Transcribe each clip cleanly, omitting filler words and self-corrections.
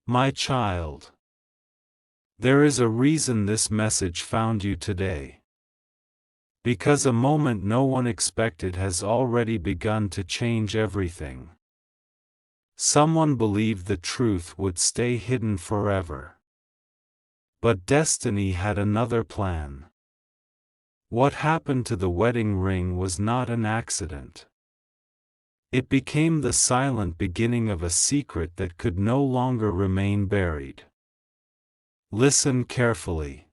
My child, there is a reason this message found you today. Because a moment no one expected has already begun to change everything. Someone believed the truth would stay hidden forever. But destiny had another plan. What happened to the wedding ring was not an accident. It became the silent beginning of a secret that could no longer remain buried. Listen carefully.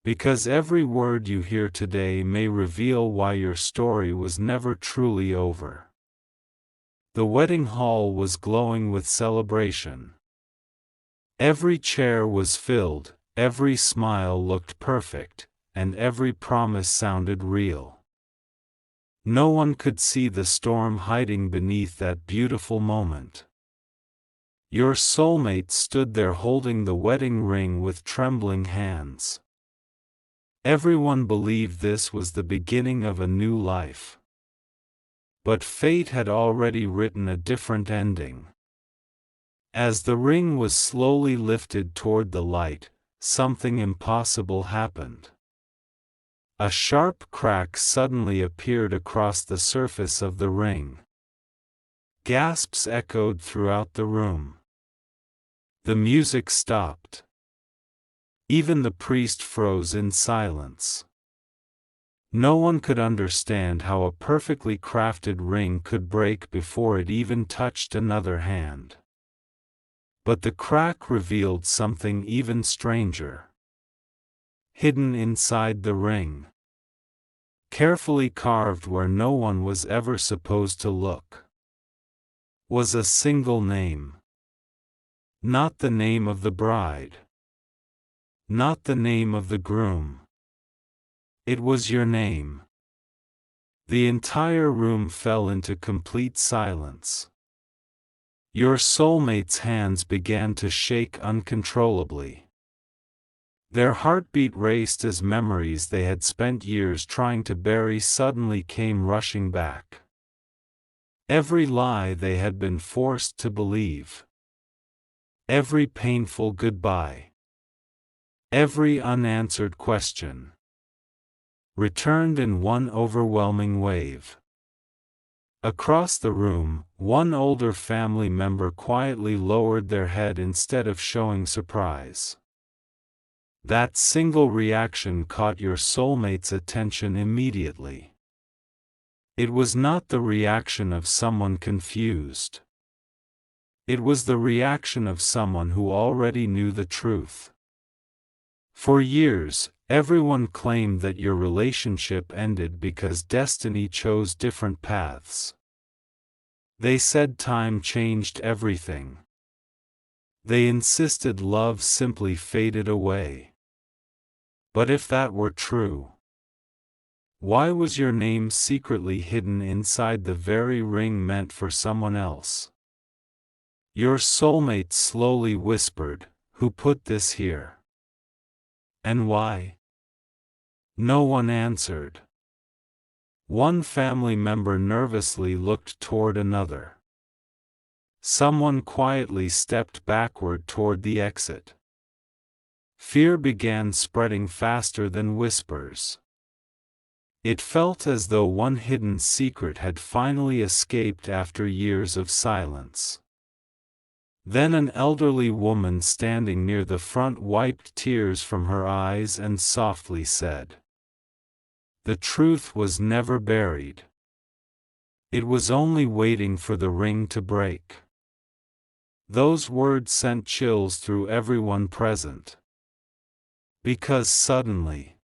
Because every word you hear today may reveal why your story was never truly over. The wedding hall was glowing with celebration. Every chair was filled, every smile looked perfect, and every promise sounded real. No one could see the storm hiding beneath that beautiful moment. Your soulmate stood there holding the wedding ring with trembling hands. Everyone believed this was the beginning of a new life. But fate had already written a different ending. As the ring was slowly lifted toward the light, something impossible happened. A sharp crack suddenly appeared across the surface of the ring. Gasps echoed throughout the room. The music stopped. Even the priest froze in silence. No one could understand how a perfectly crafted ring could break before it even touched another hand. But the crack revealed something even stranger. Hidden inside the ring, carefully carved where no one was ever supposed to look, was a single name. Not the name of the bride. Not the name of the groom. It was your name. The entire room fell into complete silence. Your soulmate's hands began to shake uncontrollably. Their heartbeat raced as memories they had spent years trying to bury suddenly came rushing back. Every lie they had been forced to believe. Every painful goodbye. Every unanswered question. Returned in one overwhelming wave. Across the room, one older family member quietly lowered their head instead of showing surprise. That single reaction caught your soulmate's attention immediately. It was not the reaction of someone confused. It was the reaction of someone who already knew the truth. For years, everyone claimed that your relationship ended because destiny chose different paths. They said time changed everything. They insisted love simply faded away. But if that were true, why was your name secretly hidden inside the very ring meant for someone else? Your soulmate slowly whispered, "Who put this here? And why?" No one answered. One family member nervously looked toward another. Someone quietly stepped backward toward the exit. Fear began spreading faster than whispers. It felt as though one hidden secret had finally escaped after years of silence. Then an elderly woman standing near the front wiped tears from her eyes and softly said, "The truth was never buried. It was only waiting for the ring to break." Those words sent chills through everyone present. Because suddenly,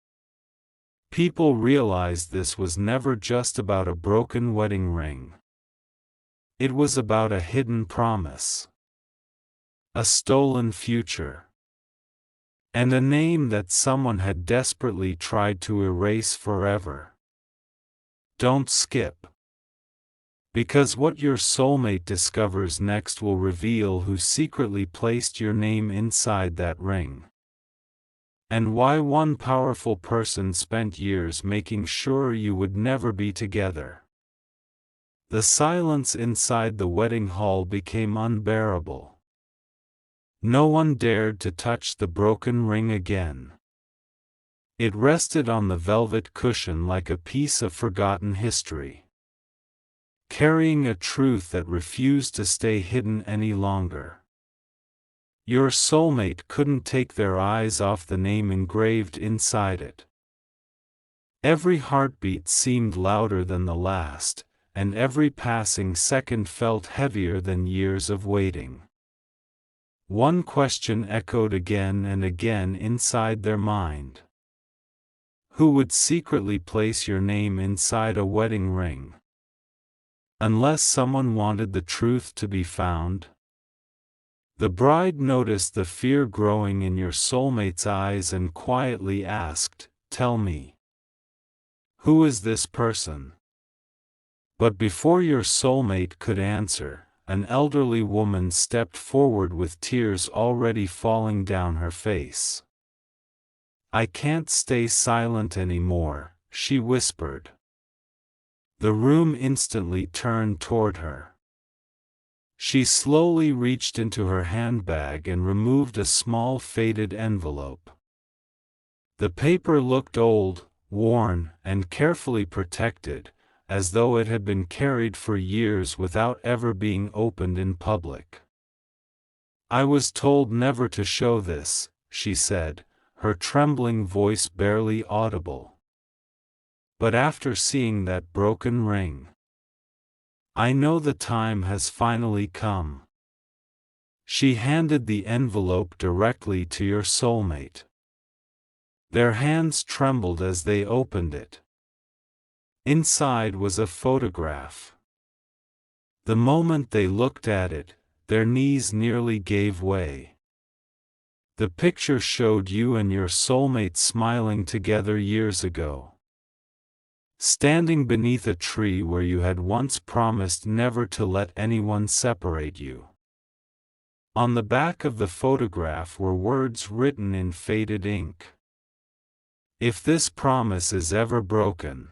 people realized this was never just about a broken wedding ring. It was about a hidden promise. A stolen future. And a name that someone had desperately tried to erase forever. Don't skip. Because what your soulmate discovers next will reveal who secretly placed your name inside that ring. And why one powerful person spent years making sure you would never be together. The silence inside the wedding hall became unbearable. No one dared to touch the broken ring again. It rested on the velvet cushion like a piece of forgotten history, carrying a truth that refused to stay hidden any longer. Your soulmate couldn't take their eyes off the name engraved inside it. Every heartbeat seemed louder than the last, and every passing second felt heavier than years of waiting. One question echoed again and again inside their mind. Who would secretly place your name inside a wedding ring? Unless someone wanted the truth to be found. The bride noticed the fear growing in your soulmate's eyes and quietly asked, "Tell me, who is this person?" But before your soulmate could answer, an elderly woman stepped forward with tears already falling down her face. "I can't stay silent anymore," she whispered. The room instantly turned toward her. She slowly reached into her handbag and removed a small faded envelope. The paper looked old, worn, and carefully protected, as though it had been carried for years without ever being opened in public. "I was told never to show this," she said, her trembling voice barely audible. "But after seeing that broken ring, I know the time has finally come." She handed the envelope directly to your soulmate. Their hands trembled as they opened it. Inside was a photograph. The moment they looked at it, their knees nearly gave way. The picture showed you and your soulmate smiling together years ago, standing beneath a tree where you had once promised never to let anyone separate you. On the back of the photograph were words written in faded ink. "If this promise is ever broken,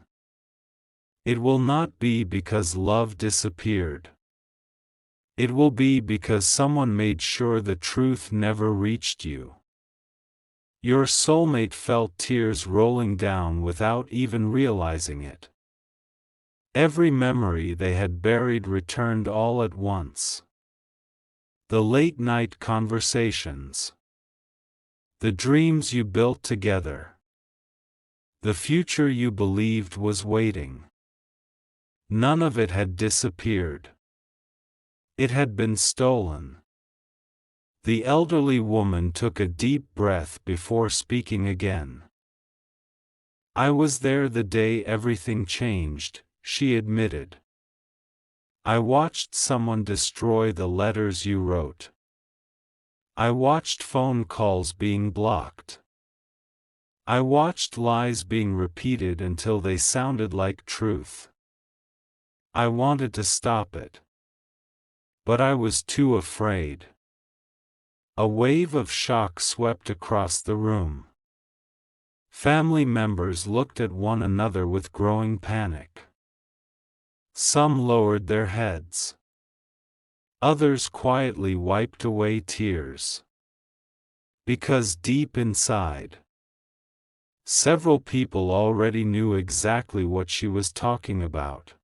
it will not be because love disappeared. It will be because someone made sure the truth never reached you." Your soulmate felt tears rolling down without even realizing it. Every memory they had buried returned all at once. The late-night conversations. The dreams you built together. The future you believed was waiting. None of it had disappeared. It had been stolen. The elderly woman took a deep breath before speaking again. "I was there the day everything changed," she admitted. "I watched someone destroy the letters you wrote. I watched phone calls being blocked. I watched lies being repeated until they sounded like truth. I wanted to stop it. But I was too afraid." A wave of shock swept across the room. Family members looked at one another with growing panic. Some lowered their heads. Others quietly wiped away tears. Because deep inside, several people already knew exactly what she was talking about.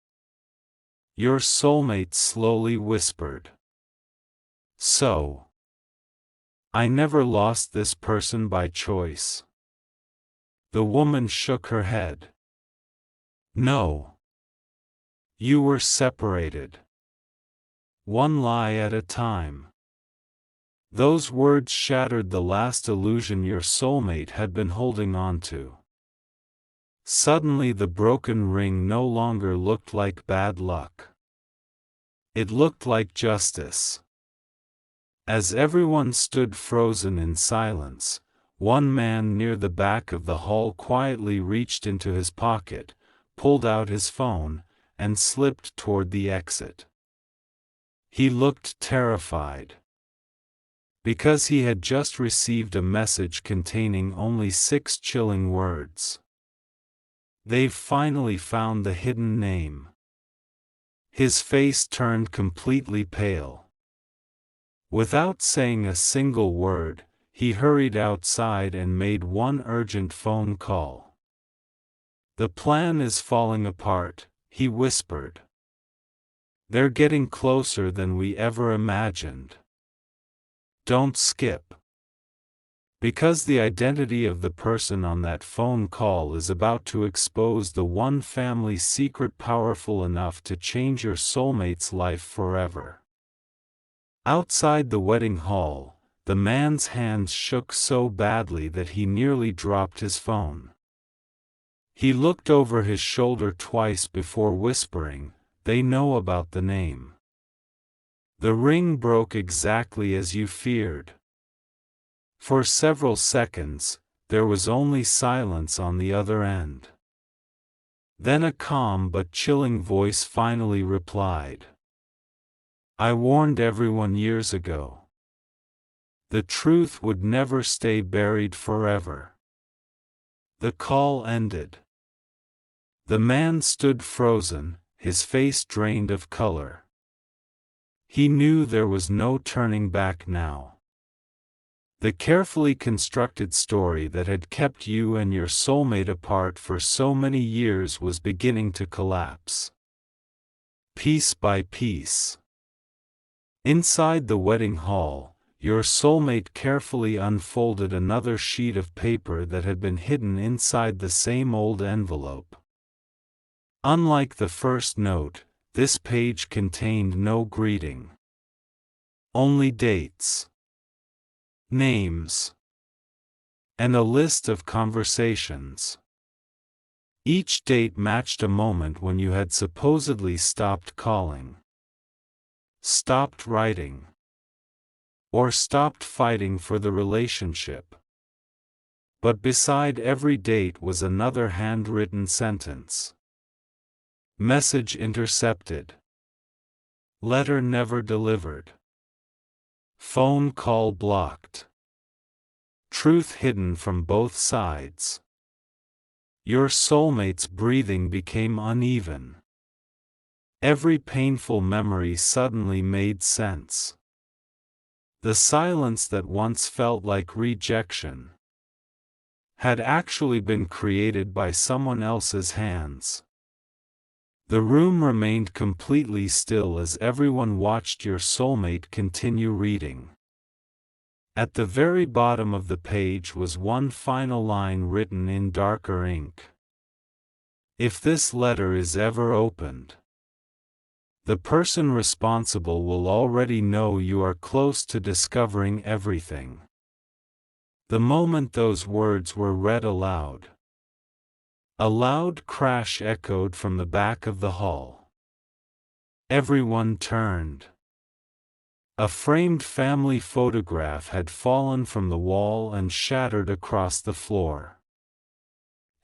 Your soulmate slowly whispered, "So, I never lost this person by choice." The woman shook her head. "No. You were separated. One lie at a time." Those words shattered the last illusion your soulmate had been holding on to. Suddenly the broken ring no longer looked like bad luck. It looked like justice. As everyone stood frozen in silence, one man near the back of the hall quietly reached into his pocket, pulled out his phone, and slipped toward the exit. He looked terrified. Because he had just received a message containing only 6 chilling words. "They've finally found the hidden name." His face turned completely pale. Without saying a single word, he hurried outside and made one urgent phone call. "The plan is falling apart," he whispered. "They're getting closer than we ever imagined. Don't skip." Because the identity of the person on that phone call is about to expose the one family secret powerful enough to change your soulmate's life forever. Outside the wedding hall, the man's hands shook so badly that he nearly dropped his phone. He looked over his shoulder twice before whispering, "They know about the name." The ring broke exactly as you feared. For several seconds, there was only silence on the other end. Then a calm but chilling voice finally replied, "I warned everyone years ago. The truth would never stay buried forever." The call ended. The man stood frozen, his face drained of color. He knew there was no turning back now. The carefully constructed story that had kept you and your soulmate apart for so many years was beginning to collapse. Piece by piece. Inside the wedding hall, your soulmate carefully unfolded another sheet of paper that had been hidden inside the same old envelope. Unlike the first note, this page contained no greeting. Only dates, names, and a list of conversations. Each date matched a moment when you had supposedly stopped calling, stopped writing, or stopped fighting for the relationship. But beside every date was another handwritten sentence. Message intercepted. Letter never delivered. Phone call blocked. Truth hidden from both sides. Your soulmate's breathing became uneven. Every painful memory suddenly made sense. The silence that once felt like rejection had actually been created by someone else's hands. The room remained completely still as everyone watched your soulmate continue reading. At the very bottom of the page was one final line written in darker ink. "If this letter is ever opened, the person responsible will already know you are close to discovering everything." The moment those words were read aloud, a loud crash echoed from the back of the hall. Everyone turned. A framed family photograph had fallen from the wall and shattered across the floor.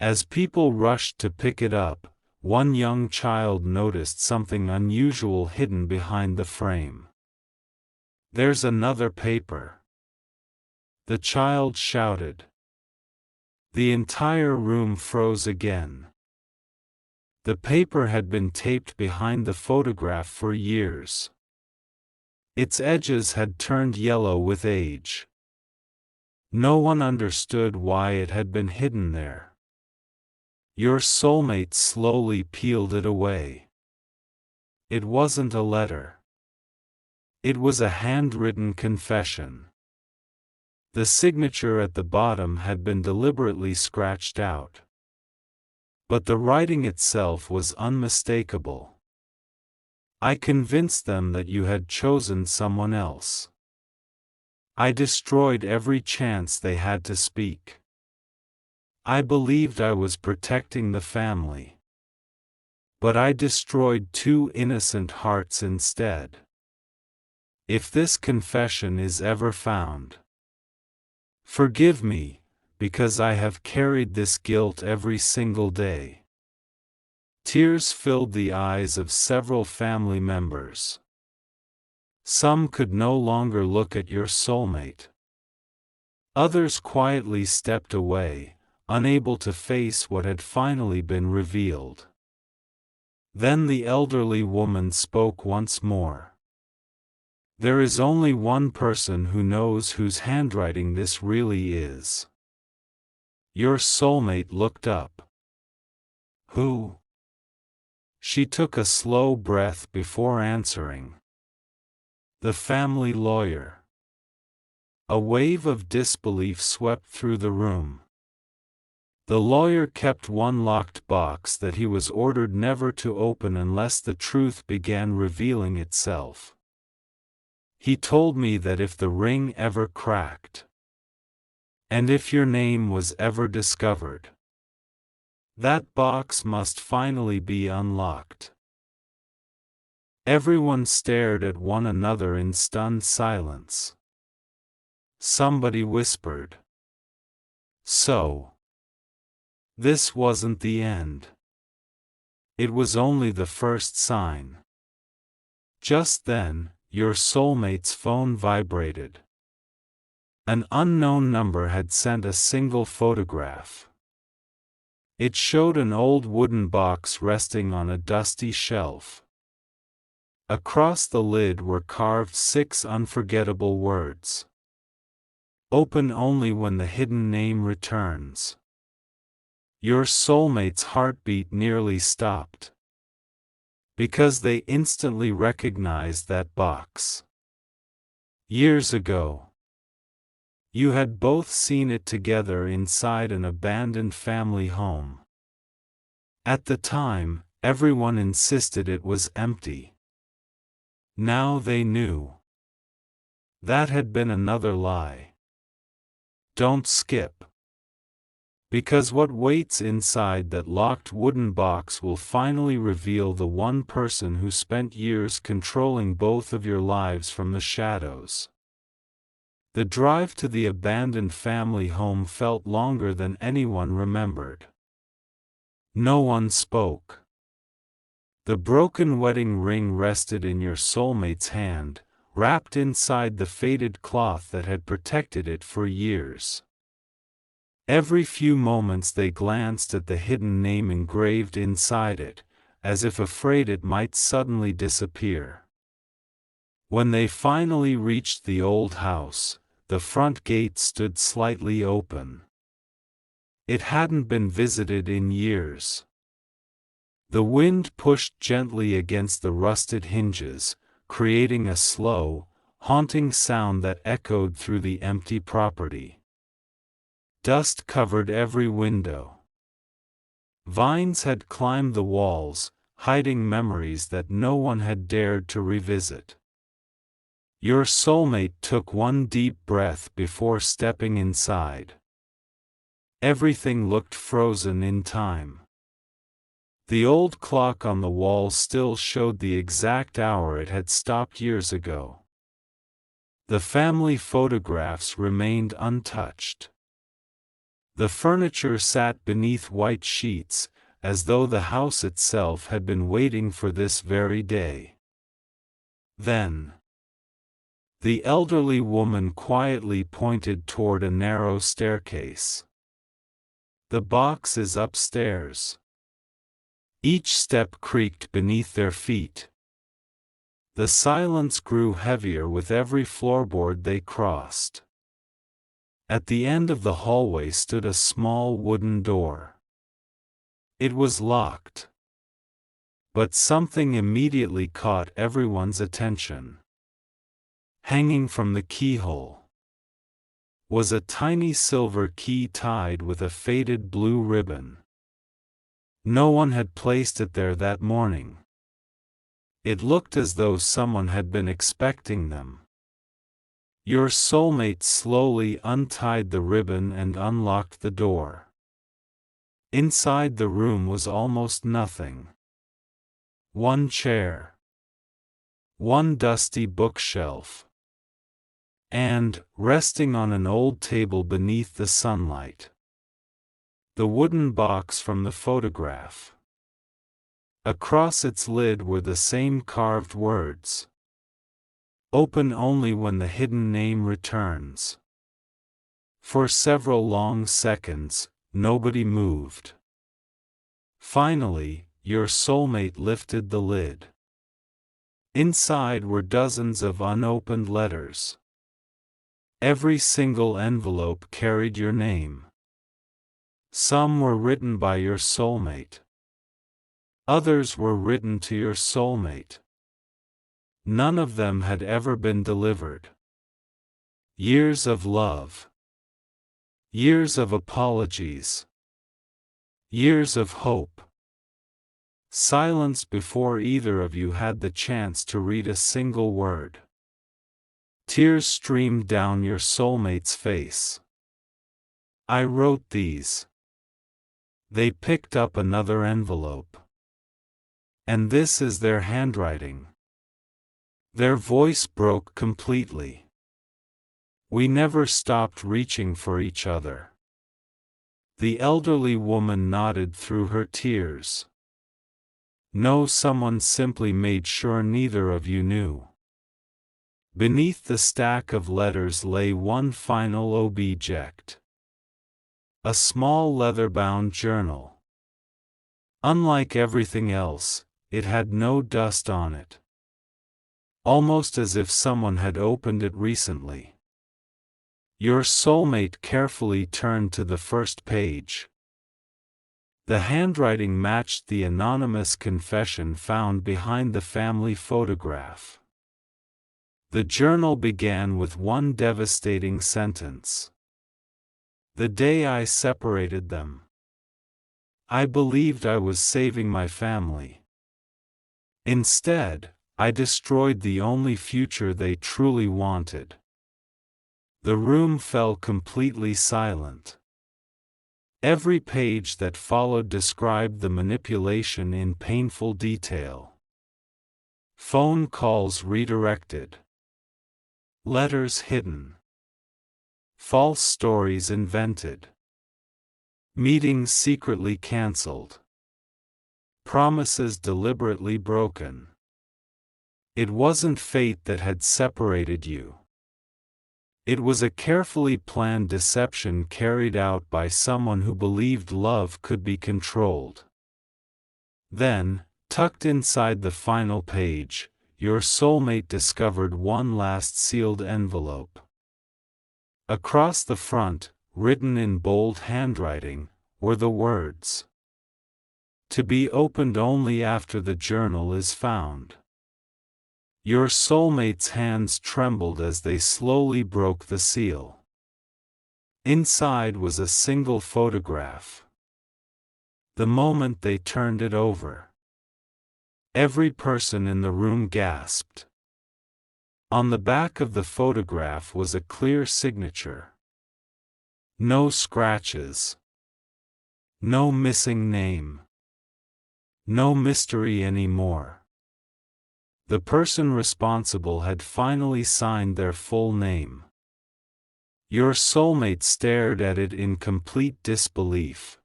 As people rushed to pick it up, one young child noticed something unusual hidden behind the frame. "There's another paper," the child shouted. The entire room froze again. The paper had been taped behind the photograph for years. Its edges had turned yellow with age. No one understood why it had been hidden there. Your soulmate slowly peeled it away. It wasn't a letter. It was a handwritten confession. The signature at the bottom had been deliberately scratched out. But the writing itself was unmistakable. "I convinced them that you had chosen someone else. I destroyed every chance they had to speak. I believed I was protecting the family. But I destroyed 2 innocent hearts instead. If this confession is ever found, forgive me, because I have carried this guilt every single day." Tears filled the eyes of several family members. Some could no longer look at your soulmate. Others quietly stepped away, unable to face what had finally been revealed. Then the elderly woman spoke once more. There is only one person who knows whose handwriting this really is. Your soulmate looked up. Who? She took a slow breath before answering. The family lawyer. A wave of disbelief swept through the room. The lawyer kept one locked box that he was ordered never to open unless the truth began revealing itself. He told me that if the ring ever cracked, and if your name was ever discovered, that box must finally be unlocked. Everyone stared at one another in stunned silence. Somebody whispered, "So, this wasn't the end." It was only the first sign. Just then, your soulmate's phone vibrated. An unknown number had sent a single photograph. It showed an old wooden box resting on a dusty shelf. Across the lid were carved 6 unforgettable words. Open only when the hidden name returns. Your soulmate's heartbeat nearly stopped, because they instantly recognized that box. Years ago, you had both seen it together inside an abandoned family home. At the time, everyone insisted it was empty. Now they knew. That had been another lie. Don't skip. Because what waits inside that locked wooden box will finally reveal the one person who spent years controlling both of your lives from the shadows. The drive to the abandoned family home felt longer than anyone remembered. No one spoke. The broken wedding ring rested in your soulmate's hand, wrapped inside the faded cloth that had protected it for years. Every few moments they glanced at the hidden name engraved inside it, as if afraid it might suddenly disappear. When they finally reached the old house, the front gate stood slightly open. It hadn't been visited in years. The wind pushed gently against the rusted hinges, creating a slow, haunting sound that echoed through the empty property. Dust covered every window. Vines had climbed the walls, hiding memories that no one had dared to revisit. Your soulmate took one deep breath before stepping inside. Everything looked frozen in time. The old clock on the wall still showed the exact hour it had stopped years ago. The family photographs remained untouched. The furniture sat beneath white sheets, as though the house itself had been waiting for this very day. Then, the elderly woman quietly pointed toward a narrow staircase. The box is upstairs. Each step creaked beneath their feet. The silence grew heavier with every floorboard they crossed. At the end of the hallway stood a small wooden door. It was locked. But something immediately caught everyone's attention. Hanging from the keyhole was a tiny silver key tied with a faded blue ribbon. No one had placed it there that morning. It looked as though someone had been expecting them. Your soulmate slowly untied the ribbon and unlocked the door. Inside the room was almost nothing. One chair. One dusty bookshelf. And, resting on an old table beneath the sunlight, the wooden box from the photograph. Across its lid were the same carved words. Open only when the hidden name returns. For several long seconds, nobody moved. Finally, your soulmate lifted the lid. Inside were dozens of unopened letters. Every single envelope carried your name. Some were written by your soulmate. Others were written to your soulmate. None of them had ever been delivered. Years of love. Years of apologies. Years of hope. Silence before either of you had the chance to read a single word. Tears streamed down your soulmate's face. I wrote these. They picked up another envelope. And this is their handwriting. Their voice broke completely. We never stopped reaching for each other. The elderly woman nodded through her tears. No, someone simply made sure neither of you knew. Beneath the stack of letters lay one final object. A small leather-bound journal. Unlike everything else, it had no dust on it. Almost as if someone had opened it recently. Your soulmate carefully turned to the first page. The handwriting matched the anonymous confession found behind the family photograph. The journal began with one devastating sentence. The day I separated them, I believed I was saving my family. Instead, I destroyed the only future they truly wanted. The room fell completely silent. Every page that followed described the manipulation in painful detail. Phone calls redirected. Letters hidden. False stories invented. Meetings secretly cancelled. Promises deliberately broken. It wasn't fate that had separated you. It was a carefully planned deception carried out by someone who believed love could be controlled. Then, tucked inside the final page, your soulmate discovered one last sealed envelope. Across the front, written in bold handwriting, were the words, "To be opened only after the journal is found." Your soulmate's hands trembled as they slowly broke the seal. Inside was a single photograph. The moment they turned it over, every person in the room gasped. On the back of the photograph was a clear signature. No scratches. No missing name. No mystery anymore. The person responsible had finally signed their full name. Your soulmate stared at it in complete disbelief.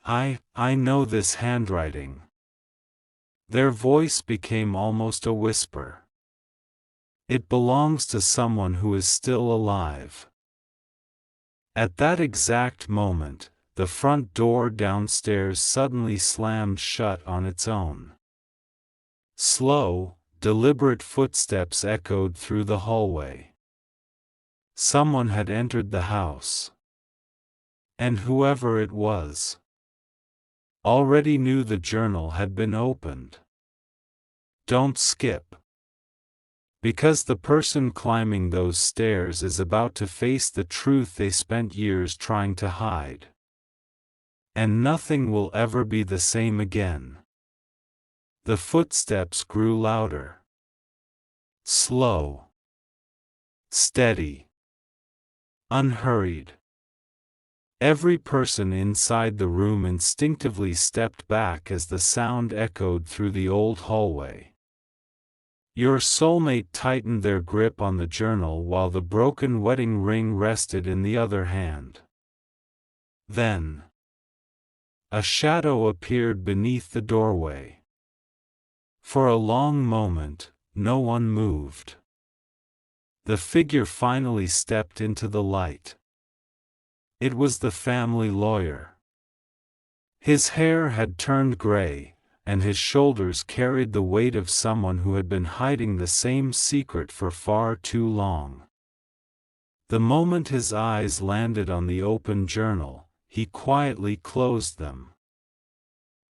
I know this handwriting." Their voice became almost a whisper. "It belongs to someone who is still alive." At that exact moment, the front door downstairs suddenly slammed shut on its own. Slow, deliberate footsteps echoed through the hallway. Someone had entered the house. And whoever it was already knew the journal had been opened. Don't skip. Because the person climbing those stairs is about to face the truth they spent years trying to hide. And nothing will ever be the same again. The footsteps grew louder. Slow. Steady. Unhurried. Every person inside the room instinctively stepped back as the sound echoed through the old hallway. Your soulmate tightened their grip on the journal while the broken wedding ring rested in the other hand. Then, a shadow appeared beneath the doorway. For a long moment, no one moved. The figure finally stepped into the light. It was the family lawyer. His hair had turned gray, and his shoulders carried the weight of someone who had been hiding the same secret for far too long. The moment his eyes landed on the open journal, he quietly closed them.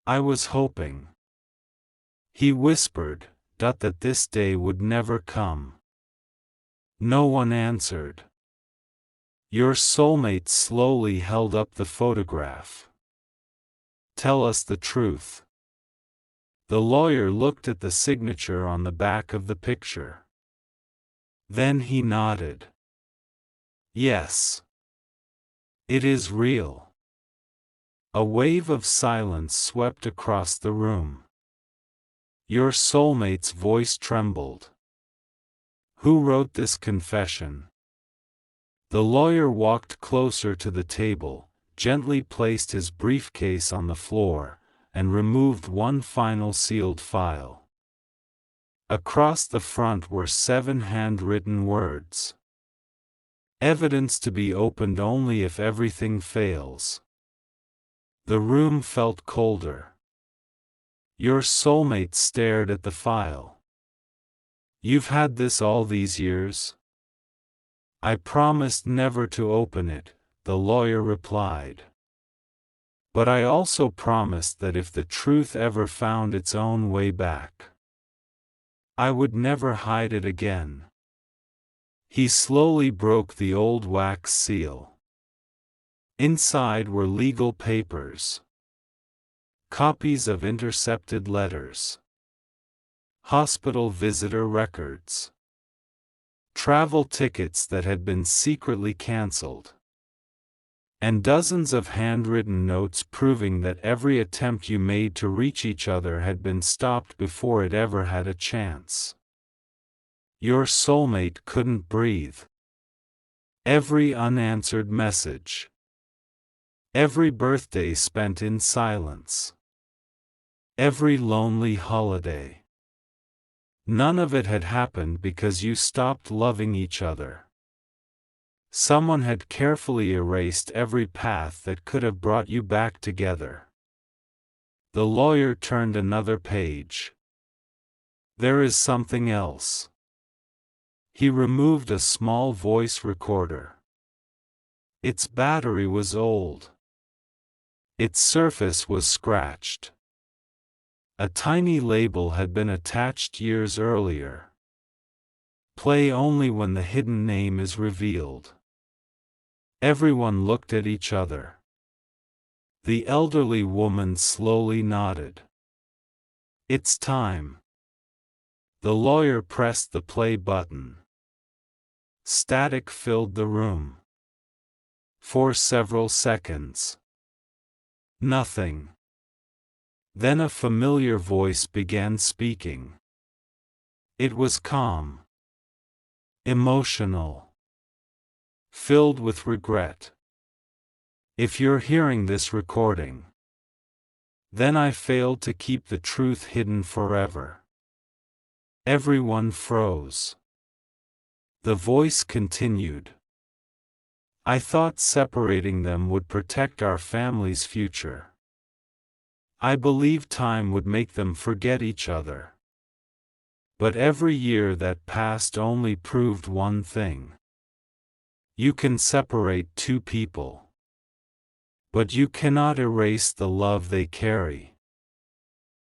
"I was hoping," he whispered, "that this day would never come." No one answered. Your soulmate slowly held up the photograph. "Tell us the truth." The lawyer looked at the signature on the back of the picture. Then he nodded. "Yes. It is real." A wave of silence swept across the room. Your soulmate's voice trembled. "Who wrote this confession?" The lawyer walked closer to the table, gently placed his briefcase on the floor, and removed one final sealed file. Across the front were 7 handwritten words. "Evidence to be opened only if everything fails." The room felt colder. Your soulmate stared at the file. "You've had this all these years?" "I promised never to open it," the lawyer replied. "But I also promised that if the truth ever found its own way back, I would never hide it again." He slowly broke the old wax seal. Inside were legal papers, copies of intercepted letters, hospital visitor records, travel tickets that had been secretly cancelled, and dozens of handwritten notes proving that every attempt you made to reach each other had been stopped before it ever had a chance. Your soulmate couldn't breathe. Every unanswered message, every birthday spent in silence, every lonely holiday. None of it had happened because you stopped loving each other. Someone had carefully erased every path that could have brought you back together. The lawyer turned another page. "There is something else." He removed a small voice recorder. Its battery was old. Its surface was scratched. A tiny label had been attached years earlier. "Play only when the hidden name is revealed." Everyone looked at each other. The elderly woman slowly nodded. "It's time." The lawyer pressed the play button. Static filled the room. For several seconds, nothing. Then a familiar voice began speaking. It was calm, emotional, filled with regret. "If you're hearing this recording, then I failed to keep the truth hidden forever." Everyone froze. The voice continued. "I thought separating them would protect our family's future. I believed time would make them forget each other. But every year that passed only proved one thing. You can separate two people, but you cannot erase the love they carry."